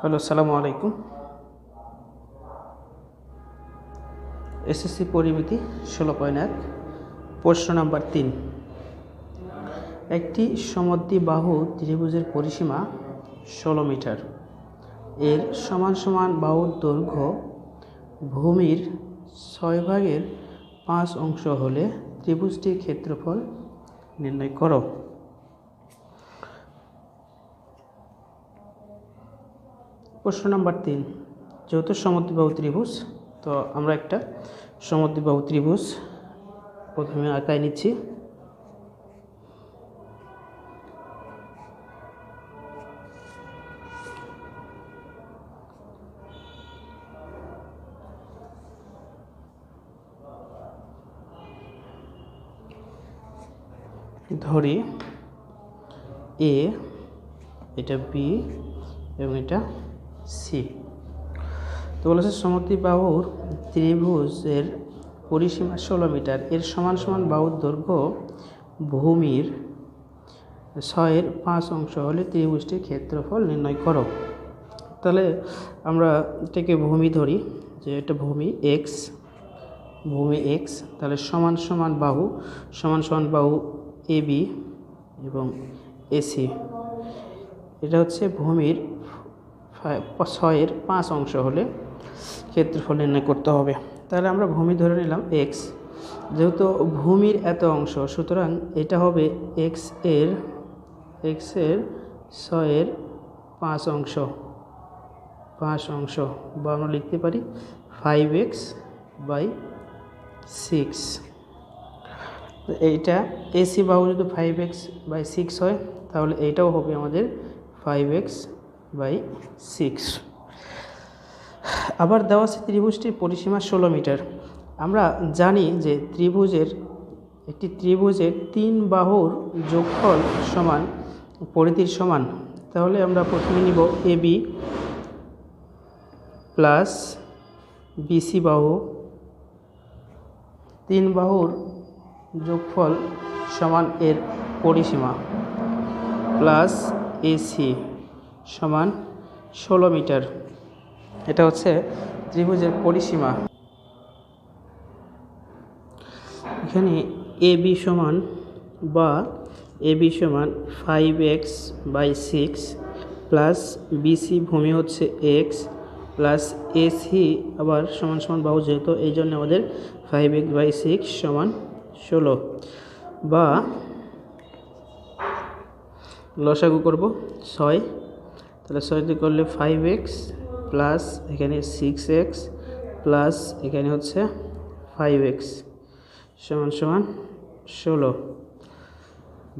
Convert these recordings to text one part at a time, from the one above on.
Hello, আসসালামু আলাইকুম। SSC পরিমিতি 16.1 প্রশ্ন নাম্বার 3। একটি সমদ্বিবাহু ত্রিভুজের পরিসীমা 16 মিটার। এর সমান সমান বাহুর দৈর্ঘ্য ভূমির 6/5 অংশ হলে ত্রিভুজটির ক্ষেত্রফল নির্ণয় করো। প্রশ্ন নাম্বার 3, যেহেতু সমদ্বিবাহু ত্রিভুজ, তো আমরা একটা সমদ্বিবাহু ত্রিভুজ প্রথমে আঁকায় নিচ্ছি। ধরি এ, এটা বি এবং এটা সি। তো বলেছে সমদ্বিবাহুর ত্রিভুজের পরিসীমা 16 মিটার। এর সমান সমান বাহুর দৈর্ঘ্য ভূমির 6/5 অংশ হলে ত্রিভুজটির ক্ষেত্রফল নির্ণয় করো। তাহলে আমরা এটাকে ভূমি ধরি, যে এটা ভূমি এক্স, তাহলে সমান সমান বাহু এ বি এবং এসি। এটা হচ্ছে ভূমির 6/5 অংশ হলে ক্ষেত্রফল নির্ণয় করতে হবে। তাহলে আমরা ভূমি ধরে নিলাম এক্স। যেহেতু ভূমির এত অংশ, সুতরাং এটা হবে এক্স এর 6/5 অংশ, বা আমরা লিখতে পারি 5x/6। এইটা এসি বাহু যদি 5x/6 হয়, তাহলে এইটাও হবে আমাদের 5x/6। আবার দেওয়া আছে ত্রিভুজটির পরিসীমা 16 মিটার। আমরা জানি যে একটি ত্রিভুজের 3 বাহুর যোগফল সমান পরিধির সমান। তাহলে আমরা প্রথমে নিব এবি প্লাস বিসি বাহু, 3 বাহুর যোগফল সমান এর পরিসীমা, প্লাস এসি সমান 16 মিটার। এটা হচ্ছে ত্রিভুজের পরিসীমা। এখানে এবি সমান 5x/6 প্লাস বিসি ভূমি হচ্ছে এক্স, প্লাস এসি আবার সমান সমান বাহু, যেহেতু এই জন্য আমাদের 5x/6 সমান 16, বা লসাগু করব 6। তাহলে 6 দিয়ে করলে 5x প্লাস এখানে 6x প্লাস এখানে হচ্ছে 5x সমান 16,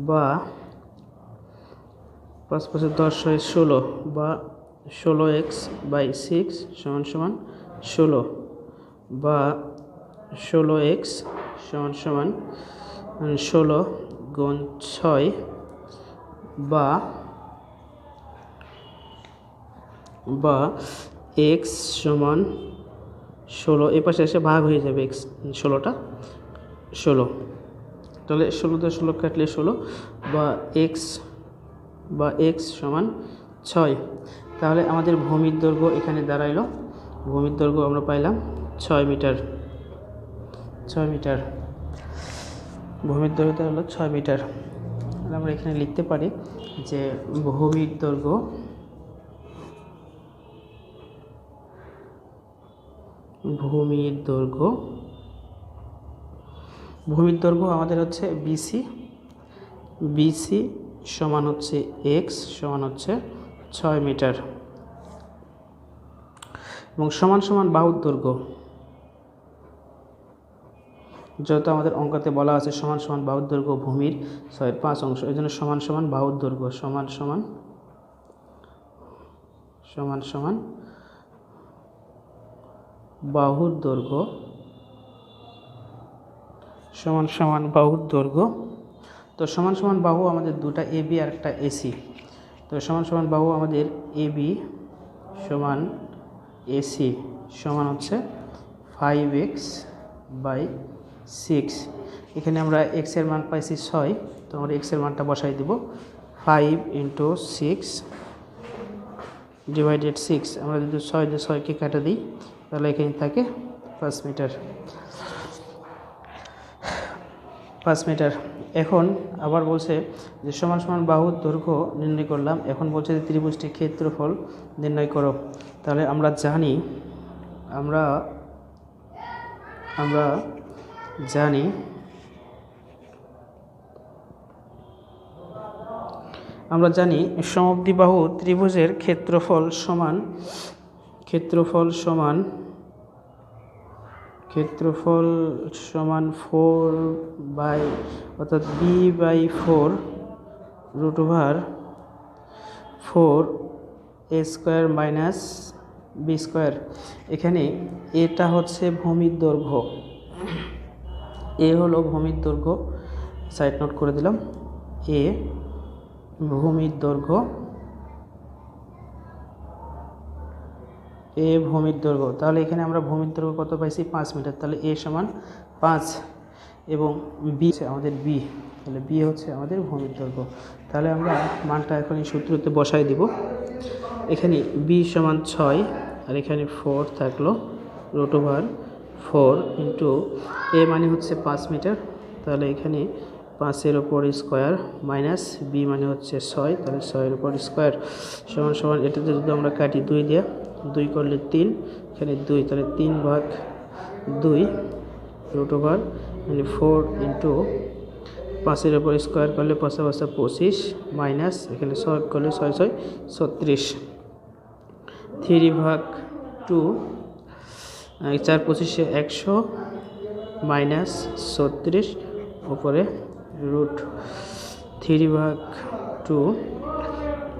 বা 5 × 10 = 16, বা 16x/6 সমান 16, বা 16x সমান 16 × 6, বা x সমান 16। এ পাশে এসে ভাগ হয়ে যাবে, x 16টা 16। তাহলে 16 দিয়ে 16 কাটলে 16, বা x সমান 6। তাহলে আমাদের ভূমির দৈর্ঘ্য এখানে দাঁড়াইল, ভূমির দৈর্ঘ্য আমরা পাইলাম 6 মিটার। ভূমির দৈর্ঘ্য হলো 6 মিটার। আমরা এখানে লিখতে পারি যে ভূমির দৈর্ঘ্য আমাদের হচ্ছে বিসি সমান হচ্ছে এক্স সমান হচ্ছে 6 মিটার, এবং সমান সমান বাহুর দৈর্ঘ্য, যেহেতু আমাদের অঙ্কতে বলা আছে সমান সমান বাহুর দৈর্ঘ্য ভূমির 6/5 অংশ, এই জন্য সমান সমান বাহুর দৈর্ঘ্য সমান সমান বাহুর দৈর্ঘ্য। তো সমান সমান বাহু আমাদের দুটা এবি আর একটা এসি। তো সমান সমান বাহু আমাদের এবি সমান এসি সমান হচ্ছে 5x/6। এখানে আমরা x এর মান পাইছি 6, তো আমরা x এর মানটা বসাই দেব। 5 × 6 ডিভাইডেড 6, আমরা যদি 6 দিয়ে 6কে কাটা দিই তাহলে এখানে থাকে 5 মিটার। 5 মিটার। এখন আবার বলছে যে সমান সমান বাহুর দৈর্ঘ্য নির্ণয় করলাম, এখন বলছে যে ত্রিভুজটির ক্ষেত্রফল নির্ণয় করো। তাহলে আমরা জানি সমদ্বিবাহু ত্রিভুজের ক্ষেত্রফল সমান 4 বাই অর্থাৎ b/4 √4 a square minus b square. এখানে এটা হচ্ছে ভূমির দৈর্ঘ্য, এ হলো ভূমির দৈর্ঘ্য, সাইড নোট করে দিলাম, এ ভূমির দৈর্ঘ্য, তাহলে এখানে আমরা ভূমির দৈর্ঘ্য কত পাইছি 5 মিটার, তাহলে এ সমান 5 এবং বি আমাদের বি, তাহলে বি হচ্ছে আমাদের ভূমির দৈর্ঘ্য। তাহলে আমরা মানটা এখন এই সূত্রতে বসাই দিব। এখানে বি সমান 6 আর এখানে 4 থাকলো √4 ইন্টু এ মানে হচ্ছে 5 মিটার, তাহলে এখানে 5-এর উপর স্কোয়ার মাইনাস বি মানে হচ্ছে 6, তাহলে 6-এর উপর স্কোয়ার সমান এটাতে যদি আমরা কাটি 2 দিয়ে, 2 করলে 3, এখানে 2, তাহলে 3/2 √4 মানে 4 ইন্টু 5-এর উপর স্কোয়ার করলে 5 5 25 মাইনাস এখানে 6 করলে 6 6 36, 3/2 4 25 100 মাইনাস 36 উপরে √3/2,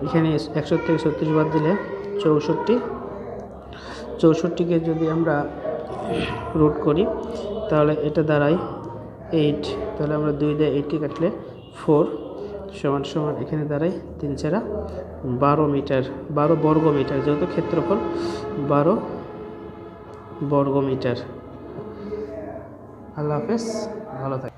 এখানে 100 থেকে 36 বাদ দিলে 64কে যদি আমরা রুট করি তাহলে এটা দাঁড়ায় 8, তাহলে আমরা 2 দিয়ে 8কে কাটলে 4 সমান এখানে দাঁড়ায় 3 4 12 মিটার, 12 বর্গ মিটার, যেহেতু ক্ষেত্রফল 12 বর্গ মিটার। আল্লাহ হাফেজ, ভালো থাকে।